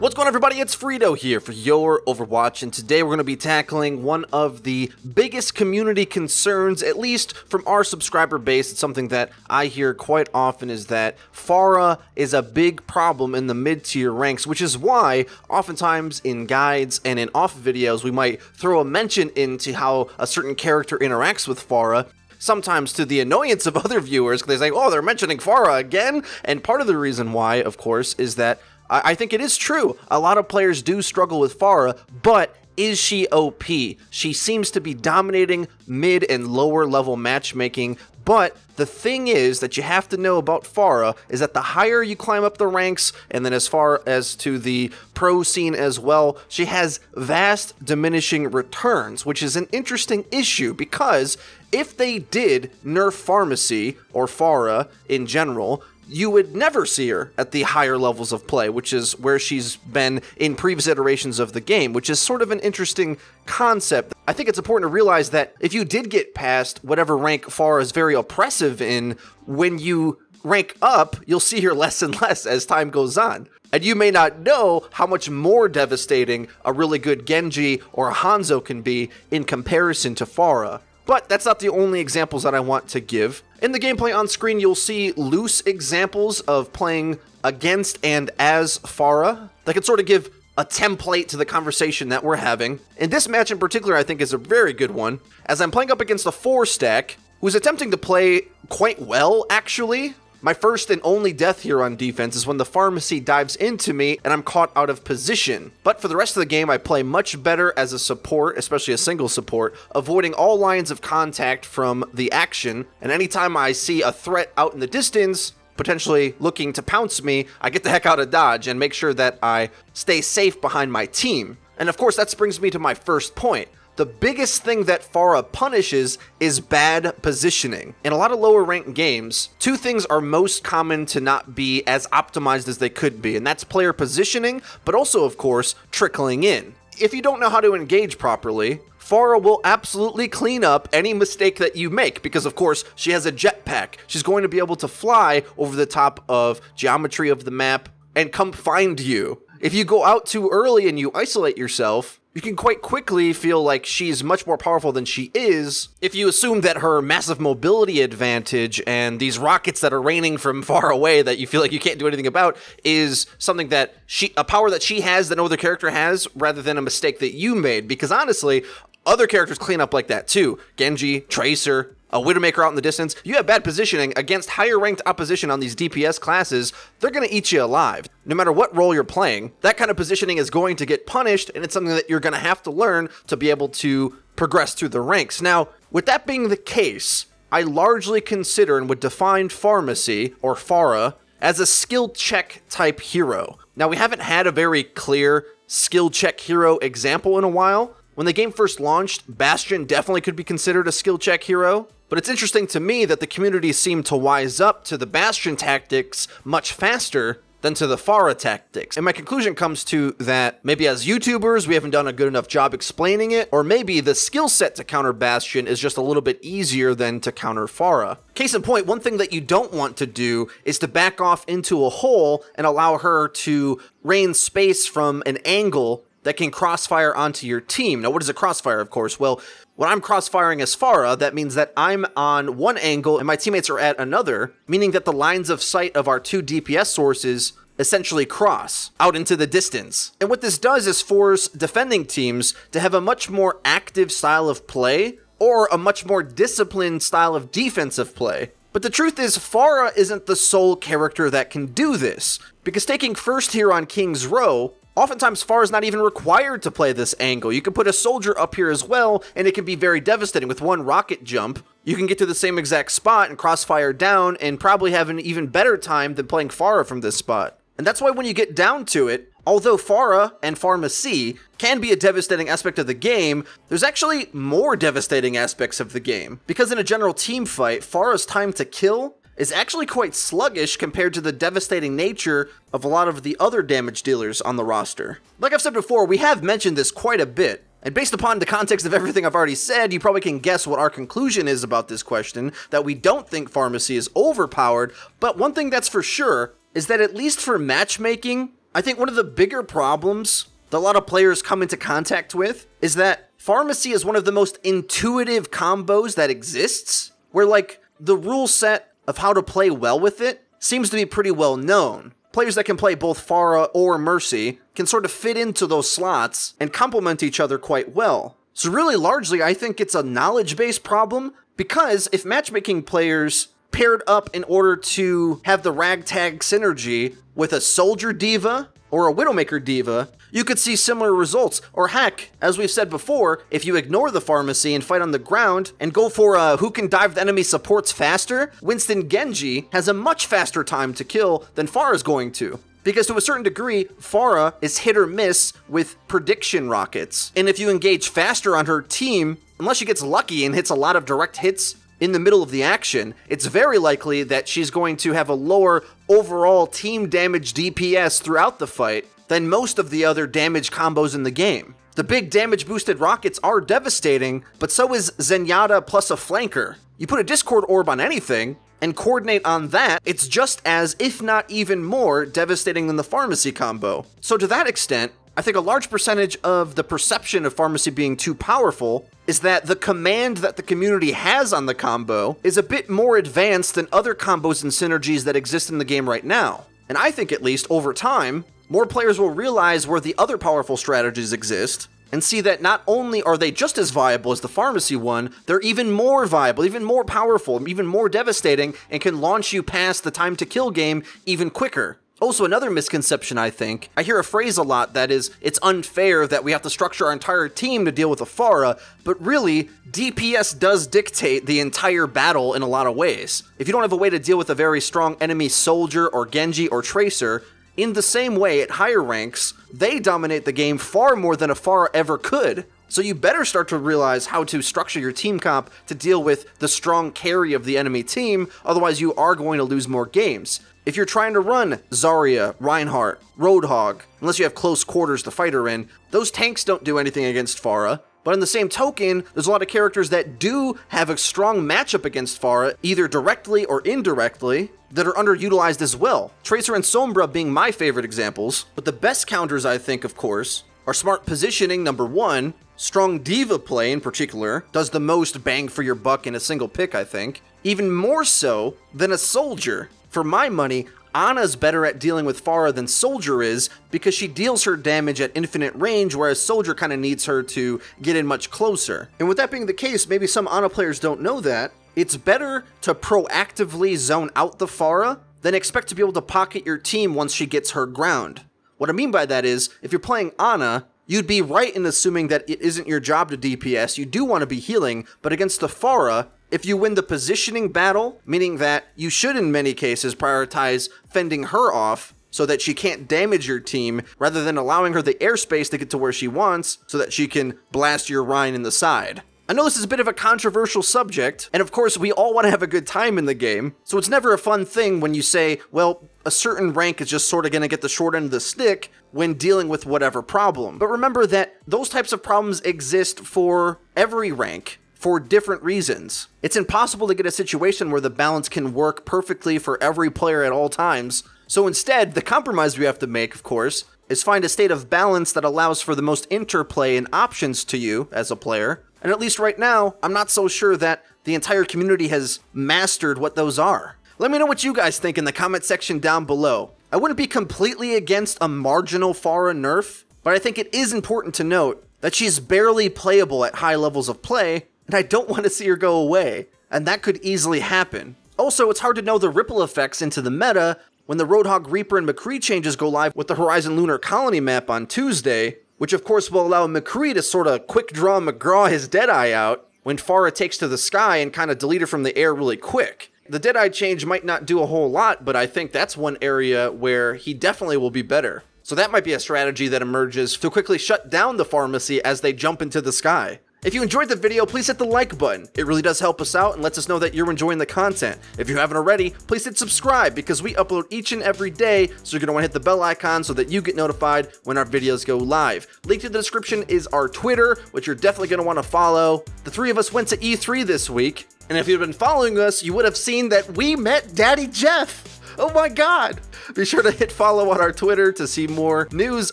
What's going on, everybody? It's Frito here for your Overwatch, and today we're going to be tackling one of the biggest community concerns, at least from our subscriber base. It's something that I hear quite often, is that Pharah is a big problem in the mid-tier ranks, which is why oftentimes in guides and in off videos we might throw a mention into how a certain character interacts with Pharah. Sometimes to the annoyance of other viewers, because they say, oh, they're mentioning Pharah again. And part of the reason why, of course, is that I think it is true. A lot of players do struggle with Pharah, but is she OP? She seems to be dominating mid and lower level matchmaking, but the thing is that you have to know about Pharah is that the higher you climb up the ranks, and then as far as to the pro scene as well, she has vast diminishing returns, which is an interesting issue because if they did nerf Pharah-Mercy, or Pharah in general, you would never see her at the higher levels of play, which is where she's been in previous iterations of the game, which is sort of an interesting concept. I think it's important to realize that if you did get past whatever rank Pharah is very oppressive in, when you rank up, you'll see her less and less as time goes on. And you may not know how much more devastating a really good Genji or a Hanzo can be in comparison to Pharah. But that's not the only examples that I want to give. In the gameplay on screen, you'll see loose examples of playing against and as Pharah that can sort of give a template to the conversation that we're having. And this match in particular, I think, is a very good one, as I'm playing up against a 4-stack who's attempting to play quite well, actually. My first and only death here on defense is when the Pharah-Mercy dives into me and I'm caught out of position. But for the rest of the game, I play much better as a support, especially a single support, avoiding all lines of contact from the action. And anytime I see a threat out in the distance, potentially looking to pounce me, I get the heck out of dodge and make sure that I stay safe behind my team. And of course, that brings me to my first point. The biggest thing that Pharah punishes is bad positioning. In a lot of lower ranked games, two things are most common to not be as optimized as they could be, and that's player positioning, but also, of course, trickling in. If you don't know how to engage properly, Pharah will absolutely clean up any mistake that you make, because of course she has a jetpack. She's going to be able to fly over the top of geometry of the map and come find you. If you go out too early and you isolate yourself, you can quite quickly feel like she's much more powerful than she is if you assume that her massive mobility advantage and these rockets that are raining from far away that you feel like you can't do anything about is something that a power that she has that no other character has, rather than a mistake that you made. Because honestly, other characters clean up like that too. Genji, Tracer, a Widowmaker out in the distance. You have bad positioning against higher ranked opposition on these DPS classes, they're going to eat you alive. No matter what role you're playing, that kind of positioning is going to get punished, and it's something that you're going to have to learn to be able to progress through the ranks. Now, with that being the case, I largely consider and would define Pharah-Mercy, or Pharah, as a skill check type hero. Now, we haven't had a very clear skill check hero example in a while. When the game first launched, Bastion definitely could be considered a skill check hero. But it's interesting to me that the community seemed to wise up to the Bastion tactics much faster than to the Pharah tactics. And my conclusion comes to that maybe as YouTubers, we haven't done a good enough job explaining it, or maybe the skill set to counter Bastion is just a little bit easier than to counter Pharah. Case in point, one thing that you don't want to do is to back off into a hole and allow her to rain space from an angle that can crossfire onto your team. Now, what is a crossfire, of course? Well, when I'm crossfiring as Pharah, that means that I'm on one angle and my teammates are at another, meaning that the lines of sight of our two DPS sources essentially cross out into the distance. And what this does is force defending teams to have a much more active style of play, or a much more disciplined style of defensive play. But the truth is, Pharah isn't the sole character that can do this, because taking first here on King's Row, oftentimes Pharah is not even required to play this angle. You can put a soldier up here as well, and it can be very devastating. With one rocket jump, you can get to the same exact spot and crossfire down and probably have an even better time than playing Pharah from this spot. And that's why when you get down to it, although Pharah and Pharah-Mercy can be a devastating aspect of the game, there's actually more devastating aspects of the game. Because in a general team fight, Pharah's time to kill is actually quite sluggish compared to the devastating nature of a lot of the other damage dealers on the roster. Like I've said before, we have mentioned this quite a bit, and based upon the context of everything I've already said, you probably can guess what our conclusion is about this question, that we don't think Pharah-Mercy is overpowered, but one thing that's for sure is that at least for matchmaking, I think one of the bigger problems that a lot of players come into contact with is that Pharah-Mercy is one of the most intuitive combos that exists, where like the rule set of how to play well with it seems to be pretty well known. Players that can play both Pharah or Mercy can sort of fit into those slots and complement each other quite well. So really largely I think it's a knowledge-based problem, because if matchmaking players paired up in order to have the ragtag synergy with a soldier diva or a widowmaker diva, you could see similar results. Or heck, as we've said before, if you ignore the Pharah-Mercy and fight on the ground and go for who can dive the enemy supports faster, Winston Genji has a much faster time to kill than Pharah's going to. Because to a certain degree, Pharah is hit or miss with prediction rockets. And if you engage faster on her team, unless she gets lucky and hits a lot of direct hits in the middle of the action, it's very likely that she's going to have a lower overall team damage DPS throughout the fight than most of the other damage combos in the game. The big damage boosted rockets are devastating, but so is Zenyatta plus a flanker. You put a Discord orb on anything and coordinate on that, it's just as, if not even more, devastating than the Pharah-Mercy combo. So to that extent, I think a large percentage of the perception of Pharah-Mercy being too powerful is that the command that the community has on the combo is a bit more advanced than other combos and synergies that exist in the game right now. And I think at least over time, more players will realize where the other powerful strategies exist and see that not only are they just as viable as the Pharah-Mercy one, they're even more viable, even more powerful, even more devastating, and can launch you past the time to kill game even quicker. Also, another misconception, I think, I hear a phrase a lot that is, it's unfair that we have to structure our entire team to deal with a Pharah, but really, DPS does dictate the entire battle in a lot of ways. If you don't have a way to deal with a very strong enemy soldier or Genji or Tracer, in the same way at higher ranks, they dominate the game far more than a Pharah ever could. So you better start to realize how to structure your team comp to deal with the strong carry of the enemy team, otherwise you are going to lose more games. If you're trying to run Zarya, Reinhardt, Roadhog, unless you have close quarters to fight her in, those tanks don't do anything against Pharah. But in the same token, there's a lot of characters that do have a strong matchup against Pharah, either directly or indirectly, that are underutilized as well. Tracer and Sombra being my favorite examples, but the best counters, I think, of course, are smart positioning, number one. Strong diva play in particular does the most bang for your buck in a single pick, I think. Even more so than a soldier. For my money, Ana's better at dealing with Pharah than Soldier is, because she deals her damage at infinite range, whereas Soldier kind of needs her to get in much closer. And with that being the case, maybe some Ana players don't know that, it's better to proactively zone out the Pharah than expect to be able to pocket your team once she gets her ground. What I mean by that is, if you're playing Ana, you'd be right in assuming that it isn't your job to DPS, you do want to be healing, but against the Pharah, if you win the positioning battle, meaning that you should in many cases prioritize fending her off so that she can't damage your team, rather than allowing her the airspace to get to where she wants so that she can blast your Rhine in the side. I know this is a bit of a controversial subject, and of course we all want to have a good time in the game, so it's never a fun thing when you say, well, a certain rank is just sort of going to get the short end of the stick when dealing with whatever problem. But remember that those types of problems exist for every rank, for different reasons. It's impossible to get a situation where the balance can work perfectly for every player at all times. So instead, the compromise we have to make, of course, is find a state of balance that allows for the most interplay and options to you as a player. And at least right now, I'm not so sure that the entire community has mastered what those are. Let me know what you guys think in the comment section down below. I wouldn't be completely against a marginal Pharah nerf, but I think it is important to note that she's barely playable at high levels of play, and I don't want to see her go away, and that could easily happen. Also, it's hard to know the ripple effects into the meta when the Roadhog, Reaper, and McCree changes go live with the Horizon Lunar Colony map on Tuesday, which of course will allow McCree to sort of quick draw McGraw his Deadeye out when Pharah takes to the sky and kind of delete her from the air really quick. The Deadeye change might not do a whole lot, but I think that's one area where he definitely will be better. So that might be a strategy that emerges to quickly shut down the Pharah-Mercy as they jump into the sky. If you enjoyed the video, please hit the like button. It really does help us out and lets us know that you're enjoying the content. If you haven't already, please hit subscribe because we upload each and every day, so you're going to want to hit the bell icon so that you get notified when our videos go live. Linked in the description is our Twitter, which you're definitely going to want to follow. The three of us went to E3 this week, and if you've been following us, you would have seen that we met Daddy Jeff. Oh my god! Be sure to hit follow on our Twitter to see more news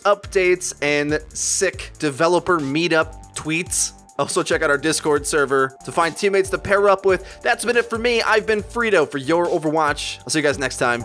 updates and sick developer meetup tweets. Also, check out our Discord server to find teammates to pair up with. That's been it for me. I've been Frito for your Overwatch. I'll see you guys next time.